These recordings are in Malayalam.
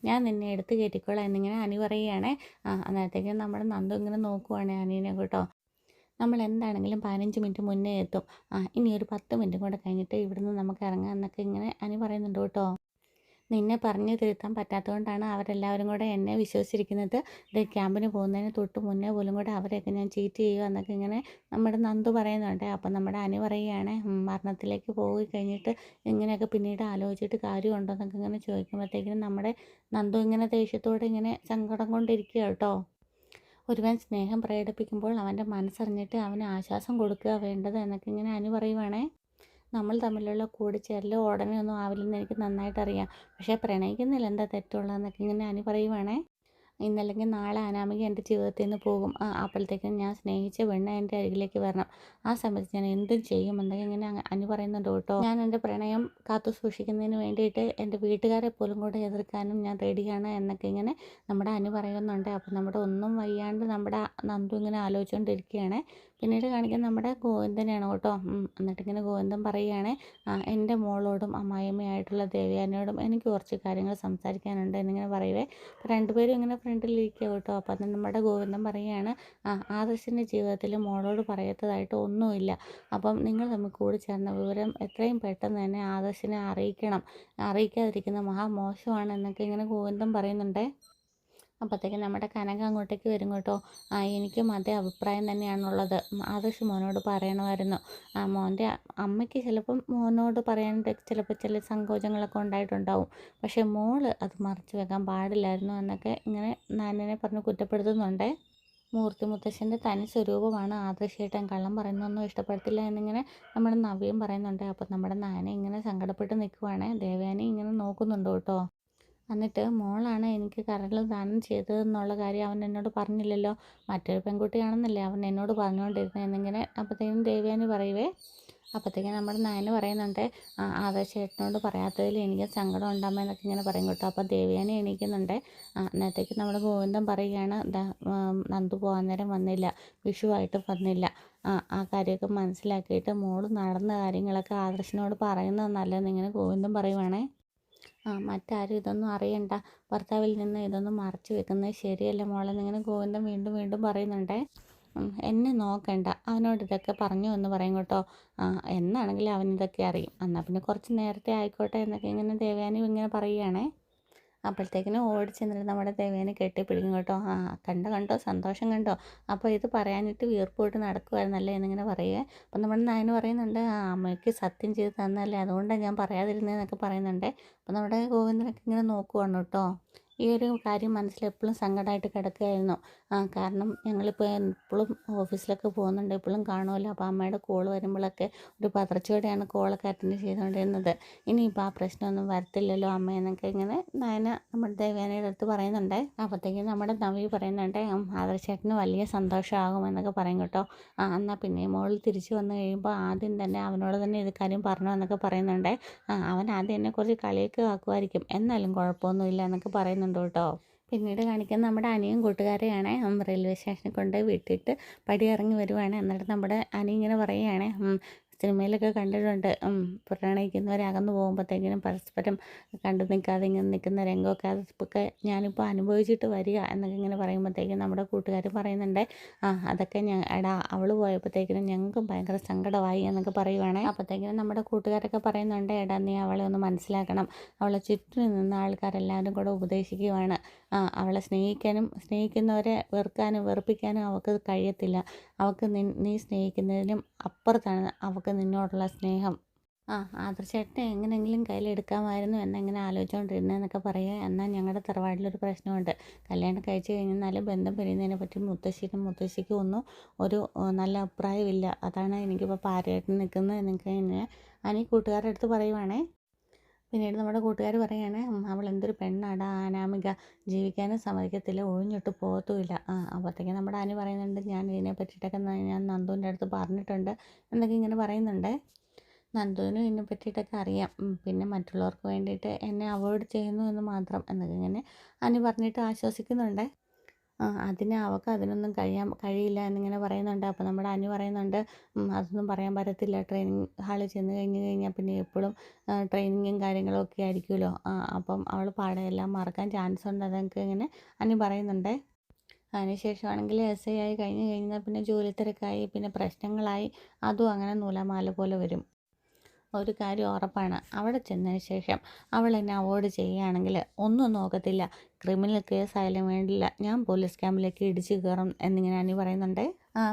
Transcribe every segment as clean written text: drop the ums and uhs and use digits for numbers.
ഞാൻ നിന്നെ എടുത്ത് കയറ്റിക്കോളാം എന്നിങ്ങനെ അനി പറയുകയാണേ. അന്നേരത്തേക്കും നമ്മുടെ നന്ദു ഇങ്ങനെ നോക്കുവാണേ അനീനെ കേട്ടോ. നമ്മൾ എന്താണെങ്കിലും 15 മിനിറ്റ് മുന്നേ എത്തും. ഇനി ഒരു 10 മിനിറ്റും കൂടെ കഴിഞ്ഞിട്ട് ഇവിടുന്ന് നമുക്ക് ഇറങ്ങാം എന്നൊക്കെ ഇങ്ങനെ അനി പറയുന്നുണ്ട് കേട്ടോ. നിന്നെ പറഞ്ഞു തിരുത്താൻ പറ്റാത്തതുകൊണ്ടാണ് അവരെല്ലാവരും കൂടെ എന്നെ വിശ്വസിച്ചിരിക്കുന്നത്. ക്യാമ്പിന് പോകുന്നതിന് തൊട്ട് മുന്നേ പോലും കൂടെ അവരെയൊക്കെ ഞാൻ ചീറ്റ് ചെയ്യുക എന്നൊക്കെ ഇങ്ങനെ നമ്മുടെ നന്ദു പറയുന്നുണ്ട്. അപ്പം നമ്മുടെ അനു പറയുകയാണ്, മരണത്തിലേക്ക് പോയി കഴിഞ്ഞിട്ട് ഇങ്ങനെയൊക്കെ പിന്നീട് ആലോചിച്ചിട്ട് കാര്യമുണ്ടോ എന്നൊക്കെ ഇങ്ങനെ ചോദിക്കുമ്പോഴത്തേക്കിനും നമ്മുടെ നന്ദു ഇങ്ങനെ ദേഷ്യത്തോടെ ഇങ്ങനെ സങ്കടം കൊണ്ടിരിക്കുക കേട്ടോ. ഒരുവൻ സ്നേഹം പ്രകടിപ്പിക്കുമ്പോൾ അവൻ്റെ മനസ്സറിഞ്ഞിട്ട് അവന് ആശ്വാസം കൊടുക്കുക വേണ്ടത് എന്നൊക്കെ ഇങ്ങനെ അനു പറയുവാണേ. നമ്മൾ തമ്മിലുള്ള കൂടിച്ചേരൽ ഉടനെ ഒന്നും ആവില്ലെന്ന് എനിക്ക് നന്നായിട്ടറിയാം. പക്ഷേ പ്രണയിക്കുന്നതിൽ എന്താ തെറ്റുള്ളതെന്നൊക്കെ ഇങ്ങനെ അനു പറയുവാണേ. ഇന്നല്ലെങ്കിൽ നാളെ അനാമിക എൻ്റെ ജീവിതത്തിൽ നിന്ന് പോകും. അപ്പോഴത്തേക്കും ഞാൻ സ്നേഹിച്ച പെണ്ണ് എൻ്റെ അരികിലേക്ക് വരണം. ആ സമയത്ത് ഞാൻ എന്തും ചെയ്യുമെന്നൊക്കെ ഇങ്ങനെ അനു പറയുന്നുണ്ട് കേട്ടോ. ഞാൻ എൻ്റെ പ്രണയം കാത്തു സൂക്ഷിക്കുന്നതിന് വേണ്ടിയിട്ട് എൻ്റെ വീട്ടുകാരെ പോലും കൂടെ എതിർക്കാനും ഞാൻ റെഡിയാണ് എന്നൊക്കെ ഇങ്ങനെ നമ്മുടെ അനു പറയുന്നുണ്ട്. അപ്പം നമ്മുടെ ഒന്നും വയ്യാണ്ട് നമ്മുടെ നന്ദു ഇങ്ങനെ ആലോചിച്ചുകൊണ്ടിരിക്കുകയാണ്. പിന്നീട് കാണിക്കുന്നത് നമ്മുടെ ഗോവിന്ദനെയാണ് കേട്ടോ. എന്നിട്ടിങ്ങനെ ഗോവിന്ദൻ പറയുകയാണ്, എൻ്റെ മോളോടും അമ്മായിയമ്മയായിട്ടുള്ള ദേവയാനിയോടും എനിക്ക് കുറച്ച് കാര്യങ്ങൾ സംസാരിക്കാനുണ്ട് എന്നിങ്ങനെ പറയുവേ. രണ്ടുപേരും ഇങ്ങനെ ഫ്രണ്ടിലിരിക്കുക കേട്ടോ. അപ്പം അത് നമ്മുടെ ഗോവിന്ദൻ പറയുകയാണ്, ആദർശിൻ്റെ ജീവിതത്തിൽ മോളോട് പറയാത്തതായിട്ട് ഒന്നുമില്ല. അപ്പം നിങ്ങൾ തമ്മിൽ കൂടി ചേർന്ന വിവരം എത്രയും പെട്ടെന്ന് തന്നെ ആദർശിനെ അറിയിക്കണം. അറിയിക്കാതിരിക്കുന്ന മഹാമോശമാണ് എന്നൊക്കെ ഇങ്ങനെ ഗോവിന്ദൻ പറയുന്നുണ്ട്. അപ്പോഴത്തേക്കും നമ്മുടെ കനക അങ്ങോട്ടേക്ക് വരും കേട്ടോ. എനിക്കും അതേ അഭിപ്രായം തന്നെയാണുള്ളത്. ആദർശ് മോനോട് പറയണമായിരുന്നു. മോൻ്റെ അമ്മയ്ക്ക് ചിലപ്പം മോനോട് പറയാൻ ചിലപ്പോൾ ചില സങ്കോചങ്ങളൊക്കെ ഉണ്ടായിട്ടുണ്ടാവും. പക്ഷേ മോള് അത് മറച്ചു വെക്കാൻ പാടില്ലായിരുന്നു എന്നൊക്കെ ഇങ്ങനെ നാനിനെ പറഞ്ഞ് കുറ്റപ്പെടുത്തുന്നുണ്ട്. മൂർത്തി മുത്തശ്ശൻ്റെ തനി സ്വരൂപമാണ് ആദർശേട്ടൻ, കള്ളം പറയുന്നൊന്നും ഇഷ്ടപ്പെടത്തില്ല എന്നിങ്ങനെ നമ്മുടെ നവ്യം പറയുന്നുണ്ട്. അപ്പം നമ്മുടെ നാന ഇങ്ങനെ സങ്കടപ്പെട്ട് നിൽക്കുവാണ്. ദേവയാനി ഇങ്ങനെ നോക്കുന്നുണ്ട് കേട്ടോ. എന്നിട്ട് മോളാണ് എനിക്ക് കരൾ ദാനം ചെയ്തതെന്നുള്ള കാര്യം അവൻ എന്നോട് പറഞ്ഞില്ലല്ലോ, മറ്റൊരു പെൺകുട്ടിയാണെന്നല്ലേ അവൻ എന്നോട് പറഞ്ഞുകൊണ്ടിരുന്നത് എന്നിങ്ങനെ അപ്പോഴത്തേക്കും ദേവയാനി പറയുവേ. അപ്പോഴത്തേക്കും നമ്മുടെ നയന് പറയുന്നുണ്ട്, ആദർശേട്ടനോട് പറയാത്തതിൽ എനിക്ക് സങ്കടം ഉണ്ടാകുമ്പോൾ എന്നൊക്കെ ഇങ്ങനെ പറയും കേട്ടോ. അപ്പോൾ ദേവയാനി എണീക്കുന്നുണ്ട്. അന്നത്തേക്ക് നമ്മുടെ ഗോവിന്ദൻ പറയുകയാണ്, നന്ദു പോകാൻ നേരം വന്നില്ല, വിഷുവായിട്ട് വന്നില്ല. ആ കാര്യമൊക്കെ മനസ്സിലാക്കിയിട്ട് മോള് നടന്ന കാര്യങ്ങളൊക്കെ ആദർശിനോട് പറയുന്നത് നല്ലതെന്ന് ഇങ്ങനെ ഗോവിന്ദൻ പറയുവാണേ. മറ്റാരും ഇതൊന്നും അറിയണ്ട, ഭർത്താവിൽ നിന്ന് ഇതൊന്നും മറച്ചു വെക്കുന്നത് ശരിയല്ല മോളെ എന്നിങ്ങനെ ഗോവിന്ദൻ വീണ്ടും വീണ്ടും പറയുന്നുണ്ട്. എന്നെ നോക്കണ്ട, അവനോട് ഇതൊക്കെ പറഞ്ഞു എന്ന് പറയും കേട്ടോ. എന്നാണെങ്കിലും അവൻ ഇതൊക്കെ അറിയും, എന്നാൽ പിന്നെ കുറച്ച് നേരത്തെ ആയിക്കോട്ടെ എന്നൊക്കെ ഇങ്ങനെ ദേവയാനി ഇങ്ങനെ പറയുകയാണേ. അപ്പോഴത്തേക്കിനും ഓടി ചെന്നിട്ട് നമ്മുടെ ദേവേനെ കെട്ടിപ്പിടിക്കും കേട്ടോ. കണ്ടോ കണ്ടോ സന്തോഷം കണ്ടോ, അപ്പോൾ ഇത് പറയാനിട്ട് വീർപ്പോട്ട് നടക്കുമായിരുന്നല്ലേ എന്നിങ്ങനെ പറയുക. അപ്പം നമ്മുടെ നായന് പറയുന്നുണ്ട്, അമ്മയ്ക്ക് സത്യം ചെയ്ത് തന്നല്ലേ, അതുകൊണ്ടാണ് ഞാൻ പറയാതിരുന്നതെന്നൊക്കെ പറയുന്നുണ്ട്. അപ്പം നമ്മുടെ ഗോവിന്ദനൊക്കെ ഇങ്ങനെ നോക്കുവാണ് കേട്ടോ. ഈ ഒരു കാര്യം മനസ്സിൽ എപ്പോഴും സങ്കടമായിട്ട് കിടക്കുകയായിരുന്നു. കാരണം ഞങ്ങളിപ്പോൾ എപ്പോഴും ഓഫീസിലൊക്കെ പോകുന്നുണ്ട്, എപ്പോഴും കാണുമല്ലോ. അപ്പോൾ അമ്മയുടെ കോൾ വരുമ്പോഴൊക്കെ ഒരു പതർച്ചയോടെയാണ് കോളൊക്കെ അറ്റൻഡ് ചെയ്തുകൊണ്ടിരുന്നത്. ഇനിയിപ്പോൾ ആ പ്രശ്നമൊന്നും വരത്തില്ലല്ലോ അമ്മ എന്നൊക്കെ ഇങ്ങനെ നയന നമ്മുടെ ദേവയാനിയുടെ അടുത്ത് പറയുന്നുണ്ട്. അപ്പോഴത്തേക്കും നമ്മുടെ നവി പറയുന്നുണ്ട്, ആദർശേട്ടന് വലിയ സന്തോഷമാകും എന്നൊക്കെ പറയും കേട്ടോ. എന്നാൽ പിന്നെ മോൾ തിരിച്ചു വന്നു കഴിയുമ്പോൾ ആദ്യം തന്നെ അവനോട് തന്നെ ഇത് കാര്യം പറഞ്ഞു എന്നൊക്കെ പറയുന്നുണ്ട്. അവൻ ആദ്യം എന്നെ കുറച്ച് കളിയൊക്കെ ആക്കുമായിരിക്കും, എന്നാലും കുഴപ്പമൊന്നുമില്ല എന്നൊക്കെ പറയുന്നുണ്ട് കേട്ടോ. പിന്നീട് കാണിക്കുന്നത് നമ്മുടെ അനിയും കൂട്ടുകാരെയാണ്. റെയിൽവേ സ്റ്റേഷനിൽ കൊണ്ട് വിട്ടിട്ട് പടി ഇറങ്ങി വരുവാണ്. എന്നിട്ട് നമ്മുടെ അനി ഇങ്ങനെ പറയുകയാണ്, സിനിമയിലൊക്കെ കണ്ടിട്ടുണ്ട്, പ്രണയിക്കുന്നവർ അകന്നു പോകുമ്പോഴത്തേക്കിനും പരസ്പരം കണ്ടു നിൽക്കാതെ ഇങ്ങനെ നിൽക്കുന്ന രംഗമൊക്കെ, അതൊക്കെ ഞാനിപ്പോൾ അനുഭവിച്ചിട്ട് വരിക എന്നൊക്കെ ഇങ്ങനെ പറയുമ്പോഴത്തേക്കും നമ്മുടെ കൂട്ടുകാർ പറയുന്നുണ്ട്, അതൊക്കെ എടാ അവൾ പോയപ്പോഴത്തേക്കിനും ഞങ്ങൾക്കും ഭയങ്കര സങ്കടമായി എന്നൊക്കെ പറയുവാണ്. അപ്പോഴത്തേക്കിനും നമ്മുടെ കൂട്ടുകാരൊക്കെ പറയുന്നുണ്ട്, എടാ നീ അവളെ ഒന്ന് മനസ്സിലാക്കണം, അവളെ ചുറ്റും നിന്ന ആൾക്കാരെല്ലാവരും കൂടെ ഉപദേശിക്കുവാണ്, അവളെ സ്നേഹിക്കുന്നവരെ വെറുക്കാനും വെറുപ്പിക്കാനും അവൾക്ക് കഴിയത്തില്ല, അവൾക്ക് നീ സ്നേഹിക്കുന്നതിനും അപ്പുറത്താണ് അവൾക്ക് നിന്നോടുള്ള സ്നേഹം. ആദർശേട്ടനെ എങ്ങനെയെങ്കിലും കയ്യിലെടുക്കാമായിരുന്നു എന്നെങ്ങനെ ആലോചിച്ചുകൊണ്ടിരുന്നതെന്നൊക്കെ പറയുക. എന്നാൽ ഞങ്ങളുടെ തറവാട്ടിലൊരു പ്രശ്നമുണ്ട്, കല്യാണം കഴിച്ച് കഴിഞ്ഞാൽ ബന്ധം പിരിയുന്നതിനെ പറ്റി മുത്തശ്ശിക്കും ഒന്നും ഒരു നല്ല അഭിപ്രായമില്ല, അതാണ് എനിക്കിപ്പോൾ പാരയായിട്ട് നിൽക്കുന്നത് എന്നൊക്കെ ഇങ്ങനെ അനി കൂട്ടുകാരുടെ അടുത്ത് പറയുവാണേ. പിന്നീട് നമ്മുടെ കൂട്ടുകാർ പറയുകയാണ്, അവൾ എന്തൊരു പെണ്ണാടാ അനാമിക, ജീവിക്കാനും സമ്മതിക്കത്തില്ല, ഒഴിഞ്ഞിട്ട് പോകത്തുമില്ല. അപ്പോഴത്തേക്കും നമ്മുടെ അനി പറയുന്നുണ്ട്, ഞാൻ ഇതിനെ പറ്റിയിട്ടൊക്കെ ഞാൻ നന്ദുവിൻ്റെ അടുത്ത് പറഞ്ഞിട്ടുണ്ട് എന്നൊക്കെ ഇങ്ങനെ പറയുന്നുണ്ട്. നന്ദുവിനും ഇതിനെ പറ്റിയിട്ടൊക്കെ അറിയാം, പിന്നെ മറ്റുള്ളവർക്ക് വേണ്ടിയിട്ട് എന്നെ അവോയ്ഡ് ചെയ്യുന്നു എന്ന് മാത്രം എന്നൊക്കെ ഇങ്ങനെ അനി പറഞ്ഞിട്ട് ആശ്വസിക്കുന്നുണ്ട്. അതിന് അവൾക്ക് അതിനൊന്നും കഴിയില്ല എന്നിങ്ങനെ പറയുന്നുണ്ട്. അപ്പോൾ നമ്മുടെ അനു പറയുന്നുണ്ട്, അതൊന്നും പറയാൻ പറ്റത്തില്ല. ട്രെയിനിങ് ഹാളിൽ ചെന്ന് കഴിഞ്ഞാൽ പിന്നെ എപ്പോഴും ട്രെയിനിങ്ങും കാര്യങ്ങളും ഒക്കെ ആയിരിക്കുമല്ലോ. അപ്പം അവൾ പാടെ എല്ലാം മറക്കാൻ ചാൻസ് ഉണ്ട്. അതൊക്കെ ഇങ്ങനെ അനു പറയുന്നുണ്ട്. അതിനുശേഷമാണെങ്കിൽ SI ആയി കഴിഞ്ഞ് കഴിഞ്ഞാൽ പിന്നെ ജോലി തിരക്കായി, പിന്നെ പ്രശ്നങ്ങളായി, അതും അങ്ങനെ നൂലാമാല പോലെ വരും. ഒരു കാര്യം ഉറപ്പാണ്, അവിടെ ചെന്നതിന് ശേഷം അവൾ എന്നെ അവോയ്ഡ് ചെയ്യുകയാണെങ്കിൽ ഒന്നും നോക്കത്തില്ല, ക്രിമിനൽ കേസായാലും വേണ്ടില്ല, ഞാൻ പോലീസ് ക്യാമ്പിലേക്ക് ഇടിച്ചു കയറും എന്നിങ്ങനെ അനു പറയുന്നുണ്ട്.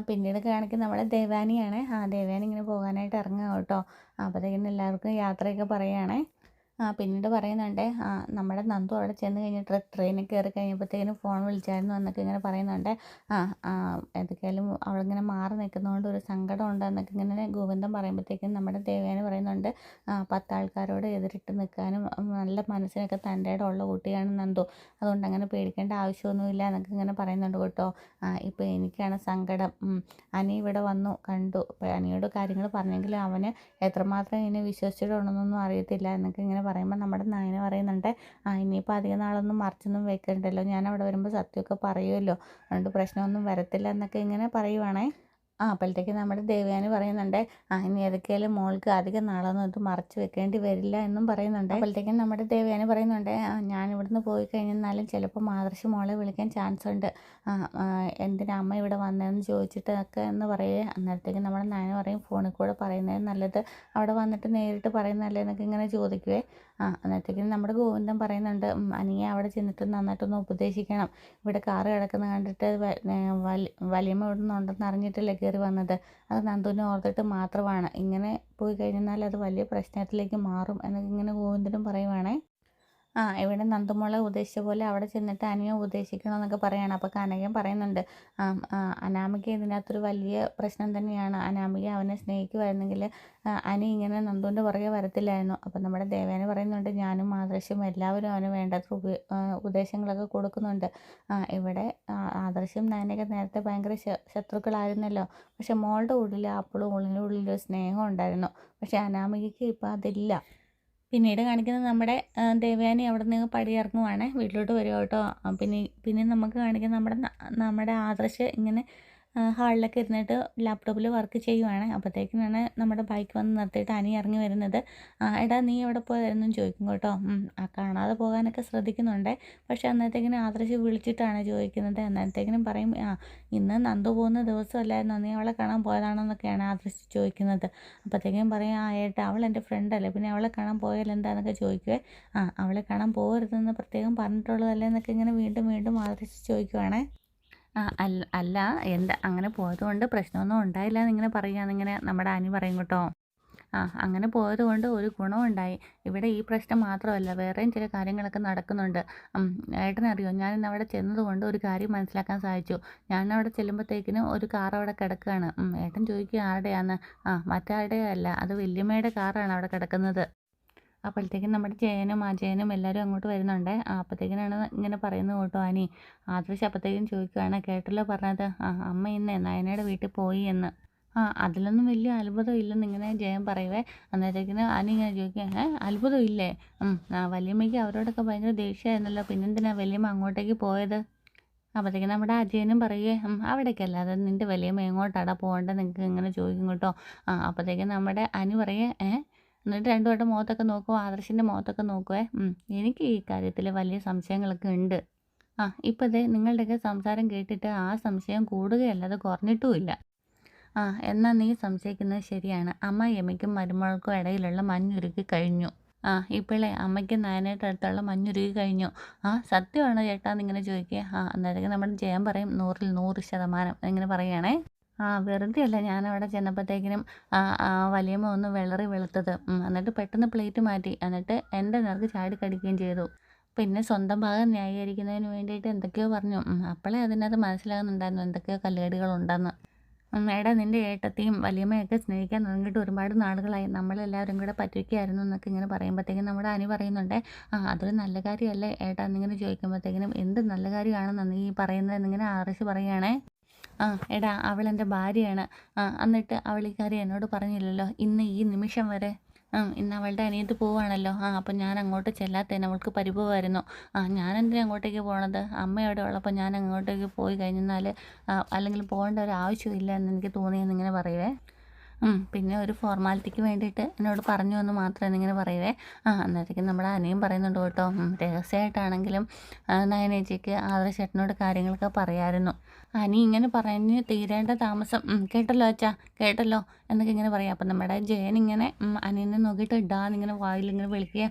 പിന്നീട് കാണിക്കുന്ന നമ്മുടെ ദേവാനിയാണ്. ദേവാനി ഇങ്ങനെ പോകാനായിട്ട് ഇറങ്ങുക കേട്ടോ. അപ്പോഴത്തേക്കും എല്ലാവർക്കും യാത്രയൊക്കെ പറയുകയാണേ. പിന്നീട് പറയുന്നുണ്ട്, നമ്മുടെ നന്ദു അവിടെ ചെന്ന് കഴിഞ്ഞിട്ട് ട്രെയിനിൽ കയറി കഴിഞ്ഞപ്പോഴത്തേക്കിനും ഫോൺ വിളിച്ചായിരുന്നു എന്നൊക്കെ ഇങ്ങനെ പറയുന്നുണ്ട്. ഏതൊക്കെയായാലും അവളിങ്ങനെ മാറി നിൽക്കുന്നതുകൊണ്ട് ഒരു സങ്കടമുണ്ട് എന്നൊക്കെ ഇങ്ങനെ ഗോവിന്ദൻ പറയുമ്പോഴത്തേക്കും നമ്മുടെ ദേവേന പറയുന്നുണ്ട്, 10 ആൾക്കാരോട് എതിരിട്ട് നിൽക്കാനും നല്ല മനസ്സിനൊക്കെ തൻ്റെ ഉള്ള കുട്ടിയാണ് നന്ദു, അതുകൊണ്ട് അങ്ങനെ പേടിക്കേണ്ട ആവശ്യമൊന്നുമില്ല എന്നൊക്കെ ഇങ്ങനെ പറയുന്നുണ്ട് കേട്ടോ. ഇപ്പോൾ എനിക്കാണ് സങ്കടം. അനി ഇവിടെ വന്നു കണ്ടു, അനിയോട് കാര്യങ്ങൾ പറഞ്ഞെങ്കിലും അവന് എത്രമാത്രം ഇതിനെ വിശ്വസിച്ചിട്ടുണ്ടെന്നൊന്നും അറിയത്തില്ല എന്നൊക്കെ ഇങ്ങനെ പറയുമ്പോൾ നമ്മുടെ നയന പറയുന്നുണ്ട്, ഇനിയിപ്പോൾ അധികം നാളൊന്നും മറച്ചൊന്നും വെക്കണ്ടല്ലോ, ഞാൻ അവിടെ വരുമ്പോൾ സത്യമൊക്കെ പറയുമല്ലോ, അതുകൊണ്ട് പ്രശ്നമൊന്നും വരത്തില്ല എന്നൊക്കെ ഇങ്ങനെ പറയുവാണേ. അപ്പോഴത്തേക്ക് നമ്മുടെ ദേവയാനി പറയുന്നുണ്ട്, ഇനി ഏതൊക്കെയാലും മോൾക്ക് അധികം നാളൊന്നും ഇത് മറച്ചു വെക്കേണ്ടി വരില്ല എന്നും പറയുന്നുണ്ട്. അപ്പോഴത്തേക്കും നമ്മുടെ ദേവയാനി പറയുന്നുണ്ട്, ഞാൻ ഇവിടുന്ന് പോയി കഴിഞ്ഞാലും ചിലപ്പോൾ മാതൃശ്ശി മോളെ വിളിക്കാൻ ചാൻസ് ഉണ്ട്, എന്തിനാ അമ്മ ഇവിടെ വന്നതെന്ന് ചോദിച്ചിട്ടൊക്കെ എന്ന് പറയുക. അന്നേരത്തേക്കും നമ്മുടെ നയന പറയും, ഫോണിൽ കൂടെ പറയുന്നത് നല്ലത്, അവിടെ വന്നിട്ട് നേരിട്ട് പറയുന്നതല്ലേ എന്നൊക്കെ ഇങ്ങനെ ചോദിക്കുവേ. അന്നേരത്തേക്കും നമ്മുടെ ഗോവിന്ദൻ പറയുന്നുണ്ട്, അനിയെ അവിടെ ചെന്നിട്ട് നന്നായിട്ടൊന്ന് ഉപദേശിക്കണം, ഇവിടെ കാറ് കിടക്കുന്ന കണ്ടിട്ട് വലിയമ്മ ഇവിടെ നിന്നുണ്ടെന്ന് അറിഞ്ഞിട്ടല്ലേ കയറി വന്നത്, അത് നന്ദുവിനെ ഓർത്തിട്ട് മാത്രമാണ്, ഇങ്ങനെ പോയി കഴിഞ്ഞാൽ അത് വലിയ പ്രശ്നത്തിലേക്ക് മാറും എന്നൊക്കെ ഇങ്ങനെ ഗോവിന്ദനും പറയുവാണേ. ഇവിടെ നന്ദുമോളെ ഉദ്ദേശിച്ച പോലെ അവിടെ ചെന്നിട്ട് അനിയെ ഉപദേശിക്കണമെന്നൊക്കെ പറയുകയാണ്. അപ്പോൾ കനകൻ പറയുന്നുണ്ട്, അനാമിക ഇതിനകത്തൊരു വലിയ പ്രശ്നം തന്നെയാണ്, അനാമിക അവനെ സ്നേഹിക്കുമായിരുന്നെങ്കിൽ അനി ഇങ്ങനെ നന്ദുവിൻ്റെ പുറകെ വരത്തില്ലായിരുന്നു. അപ്പോൾ നമ്മുടെ ദേവേന പറയുന്നുണ്ട്, ഞാനും ആദർശവും എല്ലാവരും അവന് വേണ്ടത്ര ഉപദേശങ്ങളൊക്കെ കൊടുക്കുന്നുണ്ട്. ഇവിടെ ആദർശവും നയനയൊക്കെ നേരത്തെ ഭയങ്കര ശത്രുക്കളായിരുന്നല്ലോ, പക്ഷെ മോളുടെ ഉള്ളിൽ അപ്പോഴും ഉള്ളിൻ്റെ ഉള്ളിലൊരു സ്നേഹം ഉണ്ടായിരുന്നു, പക്ഷെ അനാമികയ്ക്ക് ഇപ്പോൾ അതില്ല. പിന്നീട് കാണിക്കുന്നത് നമ്മുടെ ദേവയാനി അവിടെ നിന്ന് പടിയിറങ്ങുവാണ്, വീട്ടിലോട്ട് വരിക കേട്ടോ. പിന്നെ നമുക്ക് കാണിക്കുന്നത് നമ്മുടെ ആദർശ് ഇങ്ങനെ ഹാളിലൊക്കെ ഇരുന്നിട്ട് ലാപ്ടോപ്പിൽ വർക്ക് ചെയ്യുവാണ്. അപ്പോഴത്തേക്കിനാണ് നമ്മുടെ ബൈക്ക് വന്ന് നിർത്തിയിട്ട് അനി ഇറങ്ങി വരുന്നത്. എടാ നീ എവിടെ പോയതായിരുന്നെന്ന് ചോദിക്കും കേട്ടോ. കാണാതെ പോകാനൊക്കെ ശ്രദ്ധിക്കുന്നുണ്ട്, പക്ഷെ അന്നേരത്തേക്കിനും ആദർശ് വിളിച്ചിട്ടാണ് ചോദിക്കുന്നത്. അന്നേരത്തേക്കിനും പറയും, ഇന്ന് നന്ദു പോകുന്ന ദിവസമല്ലായിരുന്നോ, നീ അവളെ കാണാൻ പോയതാണോ എന്നൊക്കെയാണ് ആദർശ് ചോദിക്കുന്നത്. അപ്പോഴത്തേക്കും പറയും, ഏട്ടാ അവൾ എൻ്റെ ഫ്രണ്ടല്ലേ, പിന്നെ അവളെ കാണാൻ പോയാൽ എന്താണെന്നൊക്കെ ചോദിക്കുവേ. അവളെ കാണാൻ പോകരുതെന്ന് പ്രത്യേകം പറഞ്ഞിട്ടുള്ളതല്ലേ എന്നൊക്കെ ഇങ്ങനെ വീണ്ടും വീണ്ടും ആദർശ് ചോദിക്കുവാണേ. അല്ല എന്താ അങ്ങനെ പോയതുകൊണ്ട് പ്രശ്നമൊന്നും ഉണ്ടായില്ല എന്നിങ്ങനെ പറയുകയാണെന്നിങ്ങനെ നമ്മുടെ അനി പറയും കേട്ടോ. അങ്ങനെ പോയതുകൊണ്ട് ഒരു ഗുണമുണ്ടായി, ഇവിടെ ഈ പ്രശ്നം മാത്രമല്ല വേറെയും ചില കാര്യങ്ങളൊക്കെ നടക്കുന്നുണ്ട്. ഏട്ടനറിയോ, ഞാനിന്ന് അവിടെ ചെന്നതുകൊണ്ട് ഒരു കാര്യം മനസ്സിലാക്കാൻ സാധിച്ചു. ഞാനവിടെ ചെല്ലുമ്പോഴത്തേക്കിനും ഒരു കാർ അവിടെ കിടക്കുകയാണ്. ഏട്ടൻ ചോദിക്കുക ആരുടെയാന്ന്, മറ്റാരുടെയല്ല, അത് വല്യമ്മയുടെ കാറാണ് അവിടെ കിടക്കുന്നത്. അപ്പോഴത്തേക്കും നമ്മുടെ ജയനും അജയനും എല്ലാവരും അങ്ങോട്ട് വരുന്നുണ്ട്. അപ്പോഴത്തേക്കിനാണ് ഇങ്ങനെ പറയുന്നത് കേട്ടോ അനി. ആദർശ് അപ്പോഴത്തേക്കും ചോദിക്കുകയാണ്, കേട്ടല്ലോ പറഞ്ഞത്, അമ്മ ഇന്ന് നയനയുടെ വീട്ടിൽ പോയി എന്ന്. അതിലൊന്നും വലിയ അത്ഭുതം ഇല്ലെന്ന് ഇങ്ങനെ ജയൻ പറയുവേ. അന്നേരത്തേക്കിന് അനി ഇങ്ങനെ ചോദിക്കുക, അത്ഭുതം ഇല്ലേ, വല്യമ്മയ്ക്ക് അവരോടൊക്കെ ഭയങ്കര ദേഷ്യമായിരുന്നല്ലോ, പിന്നെന്തിനാ വല്യമ്മ അങ്ങോട്ടേക്ക് പോയത്. അപ്പോഴത്തേക്കും നമ്മുടെ അജയനും പറയുകയെ, അവിടേക്കല്ല, അത് നിൻ്റെ വല്യമ്മ എങ്ങോട്ടാടാ പോകേണ്ടത് നിങ്ങൾക്ക് ഇങ്ങനെ ചോദിക്കും കേട്ടോ. അപ്പോഴത്തേക്കും നമ്മുടെ അനു പറയുക, എന്നിട്ട് രണ്ടു വട്ടം മുഖത്തൊക്കെ നോക്കുമോ, ആദർശിൻ്റെ മുഖത്തൊക്കെ നോക്കുവേ. എനിക്ക് ഈ കാര്യത്തിൽ വലിയ സംശയങ്ങളൊക്കെ ഉണ്ട്. ഇപ്പോൾ ദേ നിങ്ങളുടെയൊക്കെ സംസാരം കേട്ടിട്ട് ആ സംശയം കൂടുകയല്ലാതെ കുറഞ്ഞിട്ടുമില്ല. എന്നാൽ നീ സംശയിക്കുന്നത് ശരിയാണ്, അമ്മായിയമ്മയ്ക്കും മരുമകൾക്കും ഇടയിലുള്ള മഞ്ഞുരുക്കി കഴിഞ്ഞു. ഇപ്പോഴേ അമ്മയ്ക്ക് നയനയുടെ അടുത്തുള്ള മഞ്ഞുരുക്കി കഴിഞ്ഞു. സത്യമാണോ ചേട്ടാ എന്നിങ്ങനെ ചോദിക്കുക. അന്നേരത്തേക്ക് നമ്മുടെ ജയം പറയും, 100% എന്നിങ്ങനെ പറയുകയാണേ. വെറുതെ അല്ല ഞാനവിടെ ചെന്നപ്പോഴത്തേക്കിനും വലിയമ്മ ഒന്ന് വെളറി വെളുത്തത്. എന്നിട്ട് പെട്ടെന്ന് പ്ലേറ്റ് മാറ്റി, എന്നിട്ട് എൻ്റെ നേർക്ക് ചാടിക്കടിക്കുകയും ചെയ്തു. പിന്നെ സ്വന്തം ഭാഗം ന്യായീകരിക്കുന്നതിന് വേണ്ടിയിട്ട് എന്തൊക്കെയോ പറഞ്ഞു. അപ്പോഴേ അതിനകത്ത് മനസ്സിലാകുന്നുണ്ടായിരുന്നു എന്തൊക്കെയോ കല്ലുകടികളുണ്ടെന്ന്. എടാ നിൻ്റെ ഏട്ടത്തെയും വലിയമ്മയൊക്കെ സ്നേഹിക്കാൻ തുടങ്ങിയിട്ട് ഒരുപാട് നാളുകളായി, നമ്മളെല്ലാവരും കൂടെ പറ്റിക്കുകയായിരുന്നു എന്നൊക്കെ ഇങ്ങനെ പറയുമ്പോഴത്തേക്കും നമ്മുടെ അനി പറയുന്നുണ്ട്, അതൊരു നല്ല കാര്യമല്ലേ ഏട്ടാ എന്നിങ്ങനെ ചോദിക്കുമ്പോഴത്തേക്കിനും എന്ത് നല്ല കാര്യമാണെന്ന് നീ പറയുന്നത് എന്നിങ്ങനെ ആദർശ് പറയുകയാണേ. എടാ അവളെൻ്റെ ഭാര്യയാണ്, എന്നിട്ട് അവൾ ഈ കാര്യം എന്നോട് പറഞ്ഞില്ലല്ലോ ഇന്ന് ഈ നിമിഷം വരെ. ഇന്ന് അവളുടെ അനിയത്തി പോവാണല്ലോ. അപ്പം ഞാൻ അങ്ങോട്ട് ചെല്ലാത്തതിന് അവൾക്ക് പരിഭവമായിരുന്നു. ഞാനെന്തിനാ അങ്ങോട്ടേക്ക് പോണത്? അമ്മ അവിടെ ഉള്ളപ്പോൾ ഞാൻ അങ്ങോട്ടേക്ക് പോയി കഴിഞ്ഞെന്നാൽ അല്ലെങ്കിൽ പോകേണ്ട ഒരു ആവശ്യമില്ല എന്ന് എനിക്ക് തോന്നിയെന്നിങ്ങനെ പറയുവേ. പിന്നെ ഒരു ഫോർമാലിറ്റിക്ക് വേണ്ടിയിട്ട് എന്നോട് പറഞ്ഞു എന്ന് മാത്രം എന്നിങ്ങനെ പറയുവേ. അന്നേരത്തേക്കും നമ്മുടെ അനിയും പറയുന്നുണ്ട് കേട്ടോ. രഹസ്യമായിട്ടാണെങ്കിലും നയനേച്ചിക്ക് ആദർശേട്ടനോട് കാര്യങ്ങളൊക്കെ പറയാമായിരുന്നു. അനി ഇങ്ങനെ പറഞ്ഞ് തീരേണ്ട താമസം കേട്ടല്ലോ അച്ഛാ, കേട്ടല്ലോ എന്നൊക്കെ ഇങ്ങനെ പറയാം. അപ്പം നമ്മുടെ ജയൻ ഇങ്ങനെ അനിയനെ നോക്കിയിട്ട് ഇടാന്നിങ്ങനെ വായിലിങ്ങനെ വിളിക്കുക.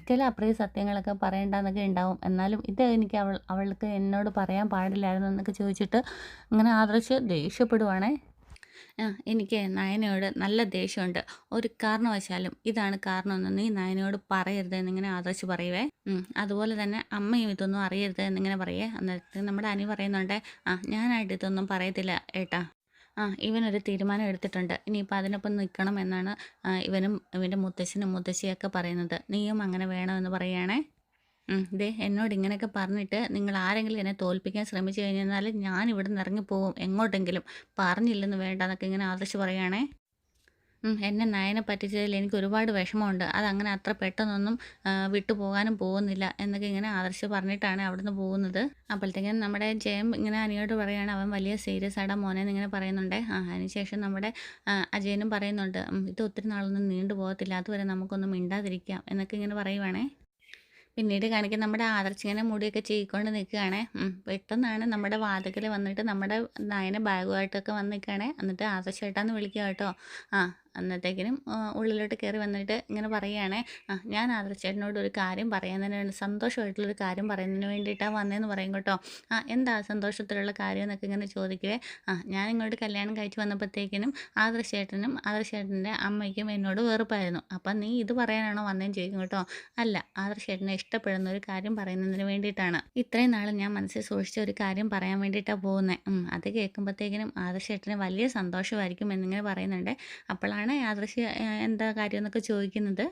ചില അപ്രിയ സത്യങ്ങളൊക്കെ പറയണ്ടെന്നൊക്കെ ഉണ്ടാവും. എന്നാലും ഇത് എനിക്ക് അവൾക്ക് എന്നോട് പറയാൻ പാടില്ലായിരുന്നു എന്നൊക്കെ ചോദിച്ചിട്ട് ഇങ്ങനെ ആദർശ് ദേഷ്യപ്പെടുവാണേ. എനിക്ക് നയനയോട് നല്ല ദേഷ്യമുണ്ട്. ഒരു കാരണവശാലും ഇതാണ് കാരണമെന്ന് നീ നയനയോട് പറയരുത് എന്നിങ്ങനെ ആദർശ് പറയുവേ. അതുപോലെ തന്നെ അമ്മയും ഇതൊന്നും അറിയരുത് എന്നിങ്ങനെ പറയേ. അന്നേരത്ത് നമ്മുടെ അനി പറയുന്നുണ്ട്, ഞാനായിട്ട് ഇതൊന്നും പറയത്തില്ല ഏട്ടാ. ഇവനൊരു തീരുമാനം എടുത്തിട്ടുണ്ട്. ഇനിയിപ്പോൾ അതിനൊപ്പം നിൽക്കണം എന്നാണ് ഇവനും ഇവൻ്റെ മുത്തശ്ശനും മുത്തശ്ശിയൊക്കെ പറയുന്നത്. നീയും അങ്ങനെ വേണമെന്ന് പറയുകയാണേ. ദേ എന്നോട് ഇങ്ങനെയൊക്കെ പറഞ്ഞിട്ട് നിങ്ങൾ ആരെങ്കിലും എന്നെ തോൽപ്പിക്കാൻ ശ്രമിച്ചു കഴിഞ്ഞാൽ ഞാൻ ഇവിടെ നിന്ന് ഇറങ്ങിപ്പോവും എങ്ങോട്ടെങ്കിലും. പറഞ്ഞില്ലെന്ന് വേണ്ട എന്നൊക്കെ ഇങ്ങനെ ആദർശ് പറയുകയാണേ. എന്നെ നയനെ പറ്റിച്ചതിൽ എനിക്ക് ഒരുപാട് വിഷമമുണ്ട്. അതങ്ങനെ അത്ര പെട്ടെന്നൊന്നും വിട്ടു പോകാനും പോകുന്നില്ല എന്നൊക്കെ ഇങ്ങനെ ആദർശ് പറഞ്ഞിട്ടാണ് അവിടുന്ന് പോകുന്നത്. അപ്പോഴത്തേക്കും നമ്മുടെ ജയം ഇങ്ങനെ അനിയോട് പറയുകയാണ്, അവൻ വലിയ സീരിയസ് ആടാ മോനെ എന്നിങ്ങനെ പറയുന്നുണ്ട്. അതിനുശേഷം നമ്മുടെ അജയനും പറയുന്നുണ്ട്, ഇത് ഒത്തിരി നാളൊന്നും നീണ്ടു പോകത്തില്ല, അതുവരെ നമുക്കൊന്നും മിണ്ടാതിരിക്കാം എന്നൊക്കെ ഇങ്ങനെ പറയുവാണേ. പിന്നീട് കാണിക്കാൻ നമ്മുടെ ആദർശിങ്ങനെ മുടിയൊക്കെ ചീകിക്കൊണ്ട് നിൽക്കുകയാണ്. പെട്ടെന്നാണ് നമ്മുടെ വാതിക്കൽ വന്നിട്ട് നമ്മുടെ നയന ബാഗുമായിട്ടൊക്കെ വന്ന് നിൽക്കുകയാണ്. എന്നിട്ട് ആദർശേട്ടാന്ന് വിളിക്കുക കേട്ടോ. അന്നത്തേക്കിനും ഉള്ളിലോട്ട് കയറി വന്നിട്ട് ഇങ്ങനെ പറയുകയാണ്, ഞാൻ ആദർശേട്ടനോട് ഒരു കാര്യം പറയാൻ വേണ്ടി സന്തോഷമായിട്ടുള്ളൊരു കാര്യം പറയുന്നതിന് വേണ്ടിയിട്ടാണ് വന്നതെന്ന് പറയും കേട്ടോ. എന്താ സന്തോഷത്തിലുള്ള കാര്യം എന്നൊക്കെ ഇങ്ങനെ ചോദിക്കുവേ. ഞാൻ ഇങ്ങോട്ട് കല്യാണം കഴിച്ച് വന്നപ്പോഴത്തേക്കിനും ആദർശേട്ടൻ്റെ അമ്മയ്ക്കും എന്നോട് വെറുപ്പായിരുന്നു. അപ്പം നീ ഇത് പറയാനാണോ വന്നതെന്ന് ചോദിക്കും കേട്ടോ. അല്ല, ആദർശേട്ടനെ ഇഷ്ടപ്പെടുന്ന ഒരു കാര്യം പറയുന്നതിന് വേണ്ടിയിട്ടാണ്. ഇത്രയും നാൾ ഞാൻ മനസ്സിൽ സൂക്ഷിച്ച ഒരു കാര്യം പറയാൻ വേണ്ടിയിട്ടാണ് പോകുന്നത്. അത് കേൾക്കുമ്പോഴത്തേക്കിനും ആദർശേട്ടന് വലിയ സന്തോഷമായിരിക്കും എന്നിങ്ങനെ പറയുന്നുണ്ട്. അപ്പോഴാണ് ആദർശ് എന്താ കാര്യം എന്നൊക്കെ ചോദിക്കുന്നത്.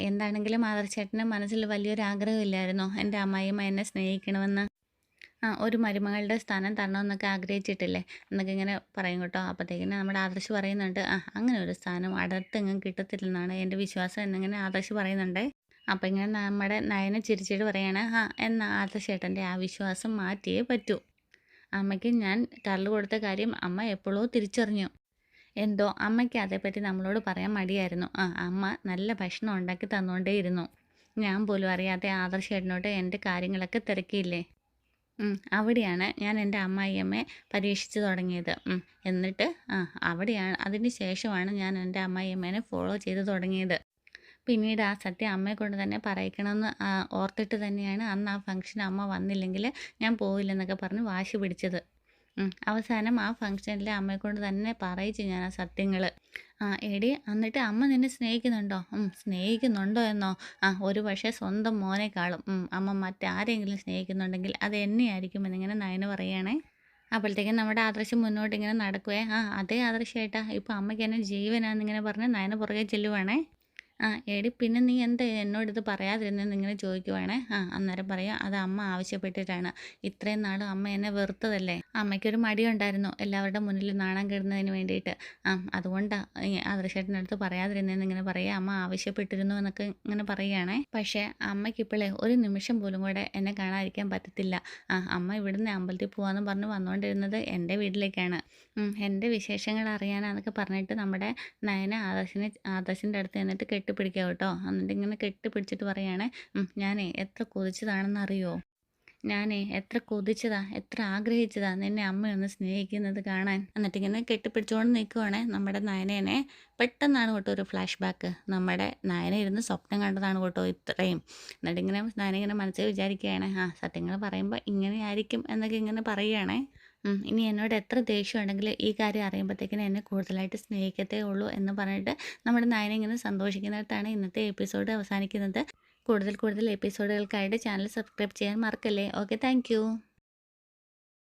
എന്താണെങ്കിലും ആദർശേട്ടൻ്റെ മനസ്സിൽ വലിയൊരു ആഗ്രഹമില്ലായിരുന്നോ എൻ്റെ അമ്മായിയമ്മ എന്നെ സ്നേഹിക്കണമെന്ന്. ഒരു മരുമകളുടെ സ്ഥാനം തരണമെന്നൊക്കെ ആഗ്രഹിച്ചിട്ടില്ലേ എന്നൊക്കെ ഇങ്ങനെ പറയും കേട്ടോ. അപ്പോഴത്തേക്കിന് നമ്മുടെ ആദർശ് പറയുന്നുണ്ട്, അങ്ങനെ ഒരു സ്ഥാനം അടുത്തെങ്ങും കിട്ടത്തില്ലെന്നാണ് എൻ്റെ വിശ്വാസം എന്നിങ്ങനെ ആദർശ് പറയുന്നുണ്ട്. അപ്പം ഇങ്ങനെ നമ്മുടെ നയനെ ചിരിച്ചിട്ട് പറയാണ്, എന്നാൽ ആദർശേട്ടൻ്റെ ആ വിശ്വാസം മാറ്റിയേ പറ്റൂ. അമ്മയ്ക്ക് ഞാൻ കരൾ കൊടുത്ത കാര്യം അമ്മ എപ്പോഴോ തിരിച്ചറിഞ്ഞു. എന്തോ അമ്മയ്ക്ക് അതേപ്പറ്റി നമ്മളോട് പറയാൻ മടിയായിരുന്നു. അമ്മ നല്ല ഭക്ഷണം ഉണ്ടാക്കി തന്നുകൊണ്ടേയിരുന്നു. ഞാൻ പോലും അറിയാതെ ആദർശേട്ടനോട് എൻ്റെ കാര്യങ്ങളൊക്കെ തിരക്കിയില്ലേ. അവിടെയാണ് ഞാൻ എൻ്റെ അമ്മായിയമ്മയെ പരീക്ഷിച്ച് തുടങ്ങിയത്. എന്നിട്ട് അവിടെയാണ് അതിന് ശേഷമാണ് ഞാൻ എൻ്റെ അമ്മായിയമ്മേനെ ഫോളോ ചെയ്ത് തുടങ്ങിയത്. പിന്നീട് ആ സത്യം അമ്മയെ കൊണ്ട് തന്നെ പറയിക്കണമെന്ന് ഓർത്തിട്ട് തന്നെയാണ് അന്ന് ആ ഫംഗ്ഷൻ അമ്മ വന്നില്ലെങ്കിൽ ഞാൻ പോവില്ലെന്നൊക്കെ പറഞ്ഞ് വാശി പിടിച്ചത്. അവസാനം ആ ഫംഗ്ഷനിൽ അമ്മയെക്കൊണ്ട് തന്നെ പറയിച്ചു ഞാൻ ആ സത്യങ്ങൾ. എടി എന്നിട്ട് അമ്മ നിന്നെ സ്നേഹിക്കുന്നുണ്ടോ? സ്നേഹിക്കുന്നുണ്ടോ എന്നോ? ഒരു പക്ഷേ സ്വന്തം മോനേക്കാളും അമ്മ മറ്റാരെങ്കിലും സ്നേഹിക്കുന്നുണ്ടെങ്കിൽ അത് എന്നെയായിരിക്കും എന്നിങ്ങനെ നയന പറയുകയാണേ. അപ്പോഴത്തേക്കും നമ്മുടെ ആദർശം മുന്നോട്ട് ഇങ്ങനെ നടക്കുവേ. അതേ ആദർശമായിട്ടാ ഇപ്പം അമ്മയ്ക്ക് എന്നെ ജീവനാന്നിങ്ങനെ പറഞ്ഞ് നയന പുറകെ ചെല്ലുവാണേ. എടി പിന്നെ നീ എന്താ എന്നോടിത് പറയാതിരുന്നതെന്ന് ഇങ്ങനെ ചോദിക്കുവാണ്. അന്നേരം പറയാം, അത് അമ്മ ആവശ്യപ്പെട്ടിട്ടാണ്. ഇത്രയും നാളും അമ്മ എന്നെ വെറുത്തതല്ലേ. അമ്മയ്ക്കൊരു മടിയുണ്ടായിരുന്നു എല്ലാവരുടെ മുന്നിൽ നാണം കെടുന്നതിന് വേണ്ടിയിട്ട്. അതുകൊണ്ടാണ് ഈ ആദർശേട്ടൻ്റെ അടുത്ത് പറയാതിരുന്നതെന്ന് ഇങ്ങനെ പറയുക. അമ്മ ആവശ്യപ്പെട്ടിരുന്നു എന്നൊക്കെ ഇങ്ങനെ പറയുകയാണേ. പക്ഷേ അമ്മയ്ക്കിപ്പോഴേ ഒരു നിമിഷം പോലും കൂടെ എന്നെ കാണാതിരിക്കാൻ പറ്റത്തില്ല. അമ്മ ഇവിടുന്ന് അമ്പലത്തിൽ പോകാമെന്ന് പറഞ്ഞ് വന്നുകൊണ്ടിരുന്നത് എൻ്റെ വീട്ടിലേക്കാണ്. എൻ്റെ വിശേഷങ്ങൾ അറിയാനാന്നൊക്കെ പറഞ്ഞിട്ട് നമ്മുടെ നയന ആദർശിൻ്റെ അടുത്ത് എന്നിട്ട് കെട്ടിപ്പിടിക്കുക കേട്ടോ. എന്നിട്ട് ഇങ്ങനെ കെട്ടിപ്പിടിച്ചിട്ട് പറയുകയാണ്, ഞാനേ എത്ര കൊതിച്ചതാണെന്നറിയോ. ഞാനേ എത്ര കൊതിച്ചതാ, എത്ര ആഗ്രഹിച്ചതാ നിന്നെ അമ്മയൊന്ന് സ്നേഹിക്കുന്നത് കാണാൻ. എന്നിട്ടിങ്ങനെ കെട്ടിപ്പിടിച്ചുകൊണ്ട് നിൽക്കുവാണേ നമ്മുടെ നയനേനെ. പെട്ടെന്നാണ് കേട്ടോ ഒരു ഫ്ലാഷ് ബാക്ക്. നമ്മുടെ നയന ഇരുന്ന് സ്വപ്നം കണ്ടതാണ് കേട്ടോ ഇത്രയും. എന്നിട്ടിങ്ങനെ നയന ഇങ്ങനെ മനസ്സിൽ വിചാരിക്കുകയാണ്, സത്യങ്ങൾ പറയുമ്പോൾ ഇങ്ങനെ ആയിരിക്കും എന്നൊക്കെ ഇങ്ങനെ പറയുകയാണേ. ഇനി എന്നോട് എത്ര ദേഷ്യമുണ്ടെങ്കിൽ ഈ കാര്യം അറിയുമ്പോഴത്തേക്കിനും എന്നെ കൂടുതലായിട്ട് സ്നേഹിക്കത്തേ ഉള്ളൂ എന്ന് പറഞ്ഞിട്ട് നമ്മുടെ നയന ഇങ്ങനെ സന്തോഷിക്കുന്നിടത്താണ് ഇന്നത്തെ എപ്പിസോഡ് അവസാനിക്കുന്നത്. കൂടുതൽ എപ്പിസോഡുകൾക്കായിട്ട് ചാനൽ സബ്സ്ക്രൈബ് ചെയ്യാൻ മറക്കല്ലേ. Okay, thank